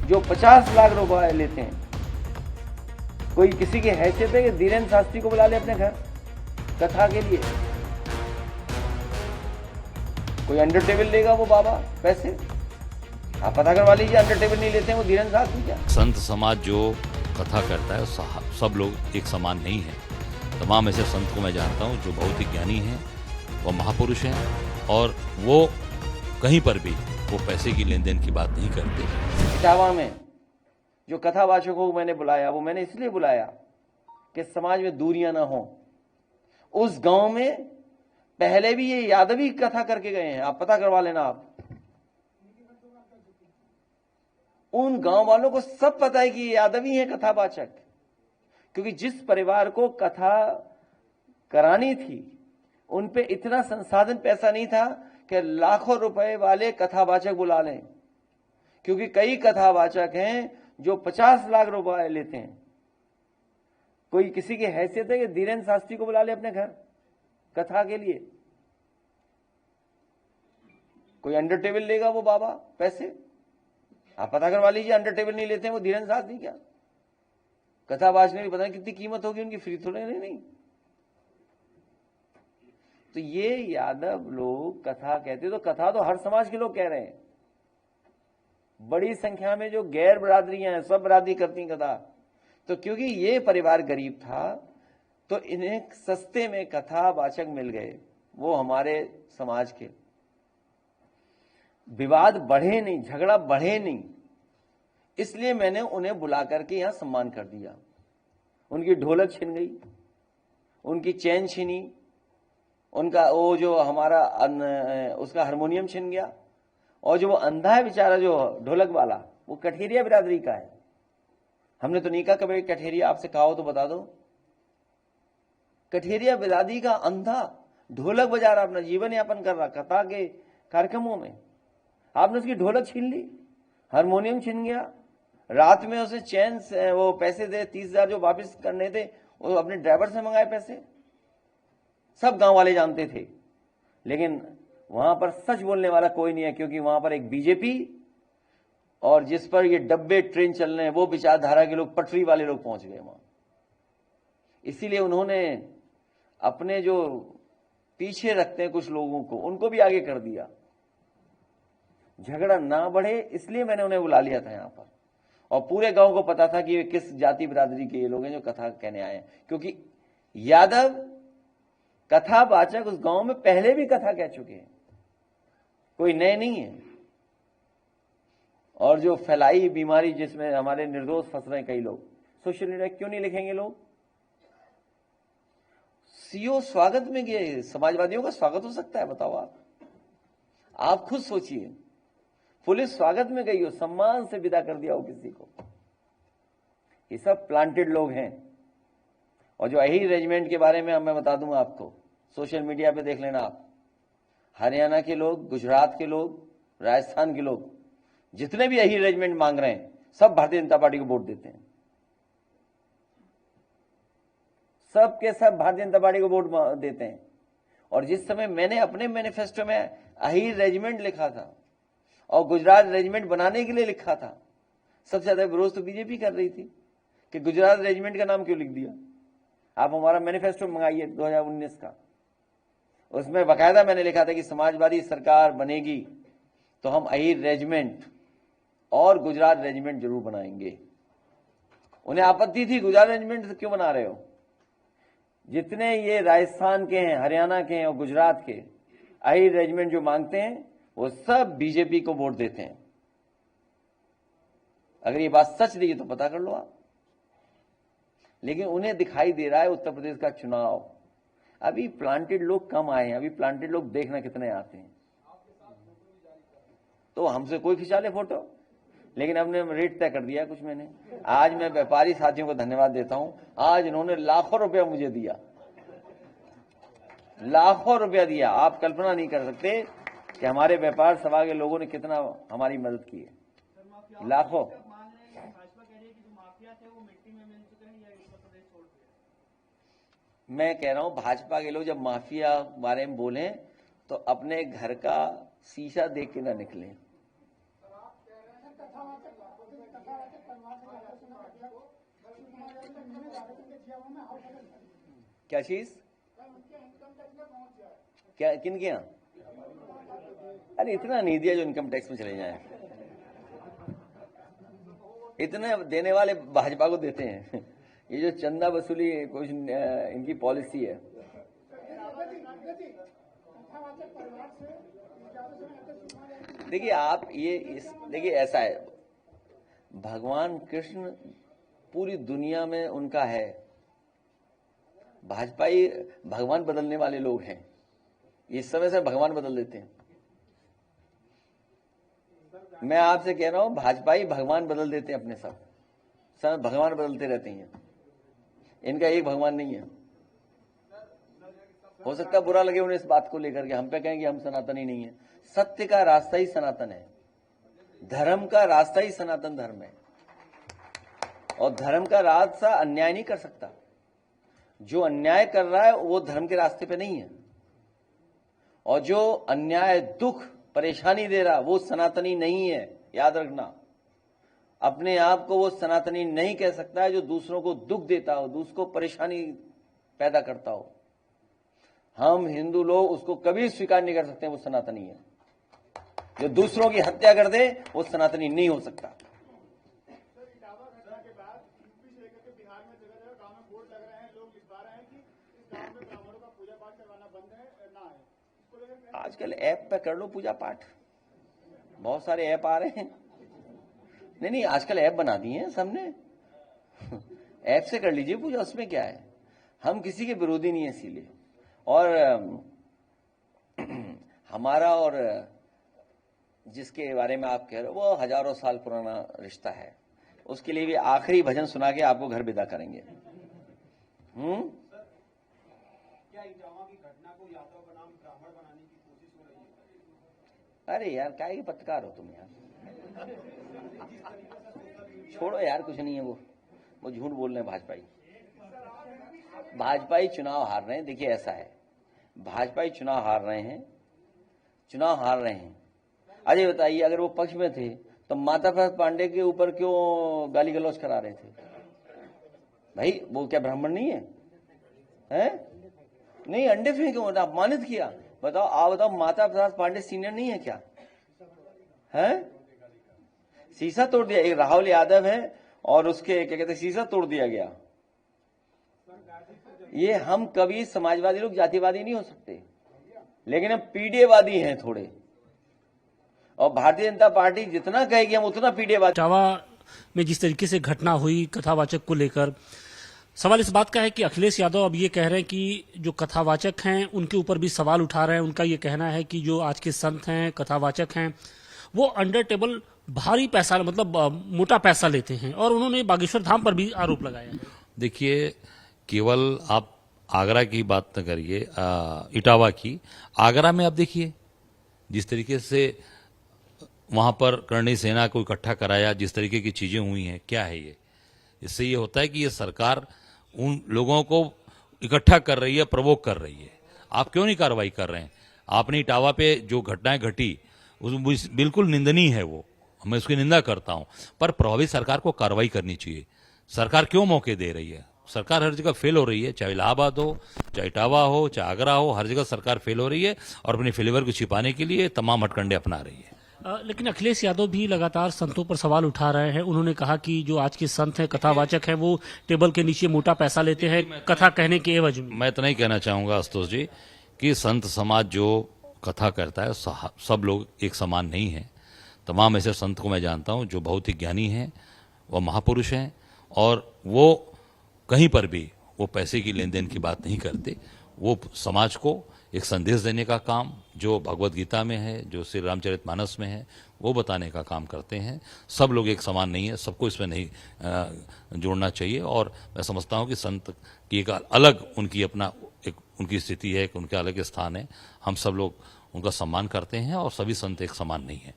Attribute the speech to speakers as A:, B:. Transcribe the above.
A: जो 50 लाख रुपए लेते हैं, कोई किसी की हैसियत है कि धीरेन्द्र शास्त्री को बुला ले अपने घर कथा के लिए? कोई अंडर टेबल लेगा वो बाबा पैसे? आप पता करवा लीजिए, अंडर टेबल नहीं लेते हैं वो धीरेन्द्र शास्त्री क्या?
B: संत समाज जो कथा करता है सब लोग एक समान नहीं है। तमाम ऐसे संत को मैं जानता हूँ जो बहुत ही ज्ञानी हैं, वो महापुरुष हैं, और वो कहीं पर भी वो पैसे की लेन देन की बात नहीं करते।
A: इटावा में जो कथावाचकों को मैंने बुलाया, वो मैंने इसलिए बुलाया कि समाज में दूरियां ना हो। उस गांव में पहले भी ये यादवी कथा करके गए हैं, आप पता करवा लेना। आप उन गांव वालों को सब पता है कि ये यादवी है कथावाचक, क्योंकि जिस परिवार को कथा करानी थी उन पे इतना संसाधन पैसा नहीं था कि लाखों रुपए वाले कथावाचक बुला लें, क्योंकि कई कथावाचक हैं जो 50 लाख रुपए लेते हैं। कोई किसी की हैसियत है कि धीरेन्द्र शास्त्री को बुला ले अपने घर कथा के लिए? कोई अंडर टेबल लेगा वो बाबा पैसे? आप पता करवा लीजिए, अंडर टेबल नहीं लेते हैं वो धीरेन्द्र शास्त्री क्या? कथावाच ने भी पता नहीं कितनी कीमत होगी उनकी, फ्री थोड़े नहीं। तो ये यादव लोग कथा कहते, तो कथा तो हर समाज के लोग कह रहे हैं। बड़ी संख्या में जो गैर बरादरियां हैं, सब बरादरी करती हैं कथा। तो क्योंकि ये परिवार गरीब था तो इन्हें सस्ते में कथावाचक मिल गए, वो हमारे समाज के। विवाद बढ़े नहीं, झगड़ा बढ़े नहीं, इसलिए मैंने उन्हें बुला करके यहां सम्मान कर दिया। उनकी ढोलक छिन गई, उनकी चैन छिनी, उनका वो जो हमारा उसका हारमोनियम छिन गया, और जो वो अंधा है बेचारा जो ढोलक वाला, वो कठेरिया बिरादरी का है। हमने तो नहीं कहा कभी कठेरिया, आपसे कहा हो तो बता दो। कठेरिया बिरादरी का अंधा ढोलक बजा रहा, अपना जीवन यापन कर रहा कथा के कार्यक्रमों में। आपने उसकी ढोलक छीन ली, हारमोनियम छीन गया, रात में उसे चैन से वो पैसे दे 30,000 जो वापस करने थे, वो अपने ड्राइवर से मंगाए पैसे। सब गांव वाले जानते थे, लेकिन वहां पर सच बोलने वाला कोई नहीं है, क्योंकि वहां पर एक बीजेपी और जिस पर ये डब्बे ट्रेन चल रहे हैं वो विचारधारा के लोग, पटरी वाले लोग पहुंच गए वहां। इसीलिए उन्होंने अपने जो पीछे रखते हैं कुछ लोगों को, उनको भी आगे कर दिया। झगड़ा ना बढ़े इसलिए मैंने उन्हें बुला लिया था यहां पर, और पूरे गांव को पता था कि ये किस जाति बिरादरी के ये लोग हैं जो कथा कहने आए हैं, क्योंकि यादव कथावाचक उस गांव में पहले भी कथा कह चुके हैं, कोई नए नहीं है। और जो फैलाई बीमारी जिसमें हमारे निर्दोष फंस रहे हैं कई लोग, सोशल मीडिया क्यों नहीं लिखेंगे लोग? सीओ स्वागत में गए, समाजवादियों का स्वागत हो सकता है? बताओ आप खुद सोचिए। पुलिस स्वागत में गई हो, सम्मान से विदा कर दिया हो किसी को। ये सब प्लांटेड लोग हैं। और जो अहीर रेजिमेंट के बारे में मैं बता दूंगा आपको, सोशल मीडिया पे देख लेना आप। हरियाणा के लोग, गुजरात के लोग, राजस्थान के लोग, जितने भी अहीर रेजिमेंट मांग रहे हैं, सब भारतीय जनता पार्टी को वोट देते हैं। सब के सब भारतीय जनता पार्टी को वोट देते हैं। और जिस समय मैंने अपने मैनिफेस्टो में अहीर रेजिमेंट लिखा था और गुजरात रेजिमेंट बनाने के लिए लिखा था, सबसे ज्यादा विरोध तो बीजेपी कर रही थी कि गुजरात रेजिमेंट का नाम क्यों लिख दिया। आप हमारा मैनिफेस्टो मंगाइए 2019 का, उसमें बाकायदा मैंने लिखा था कि समाजवादी सरकार बनेगी तो हम अहीर रेजिमेंट और गुजरात रेजिमेंट जरूर बनाएंगे। उन्हें आपत्ति थी, गुजरात रेजिमेंट क्यों बना रहे हो? जितने ये राजस्थान के हैं, हरियाणा के हैं और गुजरात के अहीर रेजिमेंट जो मांगते हैं, वो सब बीजेपी को वोट देते हैं। अगर ये बात सच नहीं है तो पता कर लो आप। लेकिन उन्हें दिखाई दे रहा है उत्तर प्रदेश का चुनाव, अभी प्लांटेड लोग कम आए हैं। अभी प्लांटेड लोग देखना कितने आते हैं, तो हमसे कोई खिंचा ले फोटो। लेकिन हमने रेट तय कर दिया कुछ। मैंने आज मैं व्यापारी साथियों को धन्यवाद देता हूं, आज इन्होंने लाखों रुपया मुझे दिया, लाखों रुपया दिया। आप कल्पना नहीं कर सकते कि हमारे व्यापार सभा के लोगों ने कितना हमारी मदद की है। लाखों। मैं कह रहा हूं भाजपा के लोग जब माफिया बारे में बोले तो अपने घर का शीशा देख के ना निकले। क्या चीज? क्या किन के यहाँ? अरे इतना नहीं दिया जो इनकम टैक्स में चले जाए। इतने देने वाले भाजपा को देते हैं। ये जो चंदा वसूली कुछ इनकी पॉलिसी है। देखिए आप देखिए ऐसा है, भगवान कृष्ण पूरी दुनिया में उनका है। भाजपाई भगवान बदलने वाले लोग हैं। इस समय से भगवान बदल देते हैं। मैं आपसे कह रहा हूं, भाजपाई भगवान बदल देते हैं अपने सब समय भगवान बदलते रहते हैं। इनका एक भगवान नहीं है। हो सकता है बुरा लगे उन्हें इस बात को लेकर के, हम पे कहें कि हम सनातनी नहीं है। सत्य का रास्ता ही सनातन है, धर्म का रास्ता ही सनातन धर्म है। और धर्म का रास्ता अन्याय नहीं कर सकता। जो अन्याय कर रहा है वो धर्म के रास्ते पे नहीं है, और जो अन्याय दुख परेशानी दे रहा वो सनातनी नहीं है। याद रखना, अपने आप को वो सनातनी नहीं कह सकता है जो दूसरों को दुख देता हो, दूसरों को परेशानी पैदा करता हो। हम हिंदू लोग उसको कभी स्वीकार नहीं कर सकते वो सनातनी है। जो दूसरों की हत्या कर दे वो सनातनी नहीं हो सकता। आजकल ऐप पे कर लो पूजा पाठ, बहुत सारे ऐप आ रहे हैं। नहीं, आजकल ऐप बना दिए हैं सबने। ऐप से कर लीजिए पूजा, उसमें क्या है। हम किसी के विरोधी नहीं है इसीलिए। और हमारा और जिसके बारे में आप कह रहे हो वो हजारों साल पुराना रिश्ता है। उसके लिए भी आखिरी भजन सुना के आपको घर विदा करेंगे।
C: क्या इटावा की घटना को यादव बनाम ब्राह्मण बनाने की कोशिश हो रही है?
A: अरे यार क्या ही पत्रकार हो तुम यार। छोड़ो यार, कुछ नहीं है वो झूठ बोल रहे हैं। भाजपाई चुनाव हार रहे हैं। देखिए ऐसा है, भाजपाई चुनाव हार रहे हैं। अजय बताइए, अगर वो पक्ष में थे तो माता प्रसाद पांडे के ऊपर क्यों गाली गलौज करा रहे थे? भाई वो क्या ब्राह्मण नहीं है? नहीं, अंडे फेंके क्यों, अपमानित किया? बताओ, आप बताओ, माता प्रसाद पांडे सीनियर नहीं है क्या? शीशा तोड़ दिया। एक राहुल यादव है और उसके क्या कहते हैं, शीशा तोड़ दिया गया। ये हम कभी समाजवादी लोग जातिवादी नहीं हो सकते, लेकिन हम पीडीएवादी हैं थोड़े। और भारतीय जनता पार्टी जितना कहेगी हम उतना पीडीएवादी।
D: इटावा में जिस तरीके से घटना हुई कथावाचक को लेकर, सवाल इस बात का है कि अखिलेश यादव अब ये कह रहे हैं कि जो कथावाचक हैं उनके ऊपर भी सवाल उठा रहे हैं। उनका ये कहना है कि जो आज के संत हैं, कथावाचक हैं, वो अंडर टेबल भारी पैसा, मतलब मोटा पैसा लेते हैं। और उन्होंने बागेश्वर धाम पर भी आरोप लगाया है।
B: देखिए, केवल आप आगरा की बात न करिए, इटावा की। आगरा में आप देखिए जिस तरीके से वहां पर करणी सेना को इकट्ठा कराया, जिस तरीके की चीजें हुई हैं, क्या है ये? इससे ये होता है कि ये सरकार उन लोगों को इकट्ठा कर रही है, प्रवोक कर रही है। आप क्यों नहीं कार्रवाई कर रहे हैं? आपने इटावा पे जो घटनाएं घटी बिल्कुल निंदनीय है, वो मैं उसकी निंदा करता हूं, पर प्रभावित सरकार को कार्रवाई करनी चाहिए। सरकार क्यों मौके दे रही है? सरकार हर जगह फेल हो रही है, चाहे इलाहाबाद हो, चाहे इटावा हो, चाहे आगरा हो, हर जगह सरकार फेल हो रही है और अपने फेलिवर को छिपाने के लिए तमाम हथकंडे अपना रही है।
D: लेकिन अखिलेश यादव भी लगातार संतों पर सवाल उठा रहे हैं। उन्होंने कहा कि जो आज के संत हैं, कथावाचक हैं, वो टेबल के नीचे मोटा पैसा लेते हैं कथा कहने के एवज में।
B: मैं इतना ही कहना चाहूंगा आशुतोष जी कि संत समाज जो कथा करता है, सब लोग एक समान नहीं है। तमाम ऐसे संत को मैं जानता हूं जो बहुत ही ज्ञानी हैं, वह महापुरुष हैं, और वो कहीं पर भी वो पैसे की लेन देन की बात नहीं करते। वो समाज को एक संदेश देने का काम जो भगवत गीता में है, जो श्री रामचरितमानस में है, वो बताने का काम करते हैं। सब लोग एक समान नहीं है, सबको इसमें नहीं जोड़ना चाहिए। और मैं समझता हूं कि संत की एक अलग उनकी अपना एक उनकी स्थिति है, उनका अलग स्थान है। हम सब लोग उनका सम्मान करते हैं और सभी संत एक समान नहीं है।